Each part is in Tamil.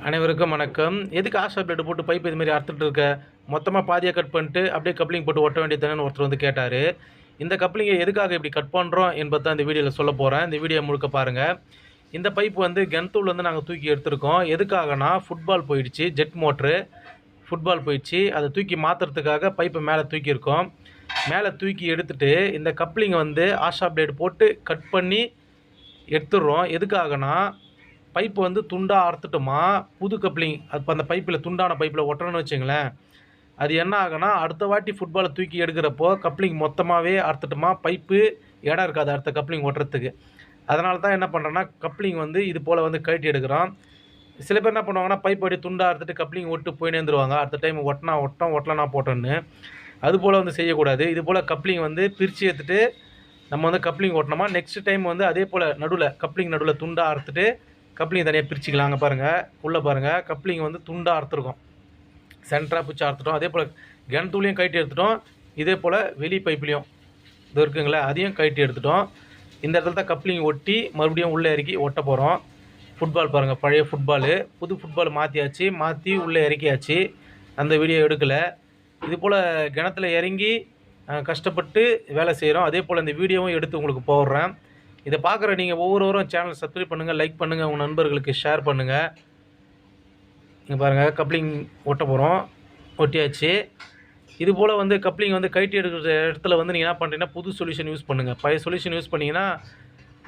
அனைவருக்கும் வணக்கம். எதுக்கு ஆஷா பிளேடு போட்டு பைப் இது மாதிரி அறுத்துட்டு இருக்க? மொத்தமாக பாதியாக கட் பண்ணிட்டு அப்படியே கப்ளிங் போட்டு ஒட்ட வேண்டியதுதானேன்னு ஒருத்தர் வந்து கேட்டார். இந்த கப்ளிங்கை எதுக்காக இப்படி கட் பண்ணுறோம் என்பது தான் இந்த வீடியோவில் சொல்ல போகிறேன். இந்த வீடியோ முழுக்க பாருங்கள். இந்த பைப் வந்து கிணத்துலேருந்து நாங்கள் தூக்கி எடுத்திருக்கோம். எதுக்காகனா ஃபுட்பால் போயிடுச்சு, ஜெட் மோட்ரு ஃபுட்பால் போயிடுச்சு. அதை தூக்கி மாற்றுறதுக்காக பைப்பை மேலே தூக்கியிருக்கோம். மேலே தூக்கி எடுத்துகிட்டு இந்த கப்ளிங்கை வந்து ஆஷா பிளேடு போட்டு கட் பண்ணி எடுத்துடுறோம். எதுக்காகனா பைப்பு வந்து துண்டாக அறுத்துட்டோமா, புது கப்ளிங் அப்போ அந்த பைப்பில் துண்டான பைப்பில் ஒட்டுறோன்னு வச்சுங்களேன், அது என்ன ஆகுனா அடுத்த வாட்டி ஃபுட்பாலை தூக்கி எடுக்கிறப்போ கப்ளிங் மொத்தமாகவே அறுத்துட்டோமா, பைப்பு இடம் இருக்காது அடுத்த கப்ளிங் ஒட்டுறதுக்கு. அதனால தான் என்ன பண்ணுறோன்னா கப்ளிங் வந்து இது போல் வந்து கழட்டி எடுக்கிறோம். சில பேர் என்ன பண்ணுவாங்கன்னா பைப் அப்படியே துண்டாக அறுத்துட்டு கப்ளிங் ஒட்டு போய் நேர்ந்துருவாங்க, அடுத்த டைம் ஒட்டினா ஒட்டோம் ஒட்டலனா போட்டோன்னு. அதுபோல் வந்து செய்யக்கூடாது. இது போல் கப்ளிங் வந்து பிரித்து எடுத்துகிட்டு நம்ம வந்து கப்ளிங் ஓட்டினோமா, நெக்ஸ்ட் டைம் வந்து அதே போல் நடுவில் கப்ளிங் நடுவில் துண்டாக அறுத்துட்டு கப்ளிங் தனியாக பிரிச்சுக்கலாம். அங்கே பாருங்கள், உள்ளே பாருங்கள், கப்ளிங் வந்து துண்டாக அறுத்துருக்கோம், சென்டராக பிடிச்சி அறுத்துட்டோம். அதே போல் கிணத்துலையும் கழட்டி எடுத்துட்டோம். இதே போல் வெளி பைப்லேயும் இது இருக்குங்களே அதையும் கழட்டி எடுத்துட்டோம். இந்த இடத்துல தான் கப்ளிங் ஒட்டி மறுபடியும் உள்ளே இறக்கி ஒட்ட போகிறோம். ஃபுட்பால் பாருங்கள், பழைய ஃபுட்பாலு புது ஃபுட்பால் மாற்றியாச்சு, மாற்றி உள்ளே இறக்கியாச்சு. அந்த வீடியோ எடுக்கலை. இது போல் கிணத்துல இறங்கி கஷ்டப்பட்டு வேலை செய்கிறோம். அதே போல் இந்த வீடியோவும் எடுத்து உங்களுக்கு போடுறேன். இதை பார்க்குற நீங்கள் ஒவ்வொருவரும் சேனல் சப்ஸ்கிரைப் பண்ணுங்கள், லைக் பண்ணுங்கள், உங்கள் நண்பர்களுக்கு ஷேர் பண்ணுங்கள். இங்கே பாருங்கள், கப்ளிங் ஒட்ட போகிறோம், ஒட்டியாச்சு. இது போல் வந்து கப்ளிங் வந்து கழட்டி எடுக்கிற இடத்துல வந்து நீங்கள் என்ன பண்ணுறீங்கன்னா புது சொல்யூஷன் யூஸ் பண்ணுங்கள். பழைய சொல்யூஷன் யூஸ் பண்ணிங்கன்னா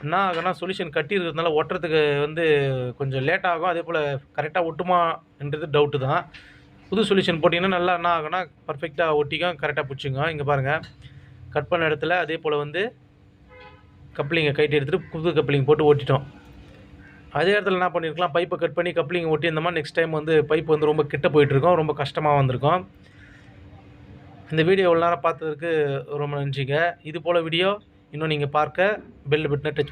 என்ன ஆகுனா சொல்யூஷன் கட்டி இருக்கிறதுனால ஒட்டுறதுக்கு வந்து கொஞ்சம் லேட் ஆகும். அதே போல் கரெக்டாக ஒட்டுமான்றது டவுட்டு தான். புது சொல்யூஷன் போட்டிங்கன்னா நல்லா என்ன ஆகுனா பர்ஃபெக்டாக ஒட்டிக்கும், கரெக்டாக பிடிச்சிங்க. இங்கே பாருங்கள், கட் பண்ண இடத்துல அதே போல் வந்து கப்ளிங்கை கழட்டி எடுத்துகிட்டு புது கப்ளிங் போட்டு ஓட்டிட்டோம். அதே இடத்துல என்ன பண்ணியிருக்கலாம், பைப்பை கட் பண்ணி கப்ளிங் ஒட்டி இந்த மாதிரி நெக்ஸ்ட் டைம் வந்து பைப் வந்து ரொம்ப கிட்ட போயிட்டுருக்கோம், ரொம்ப கஷ்டமாக வந்திருக்கும். இந்த வீடியோ இவ்வளோ நேரம் பார்த்ததுக்கு ரொம்ப நன்றிங்க. இது போல் வீடியோ இன்னும் நீங்கள் பார்க்க பெல் பட்டனை டச்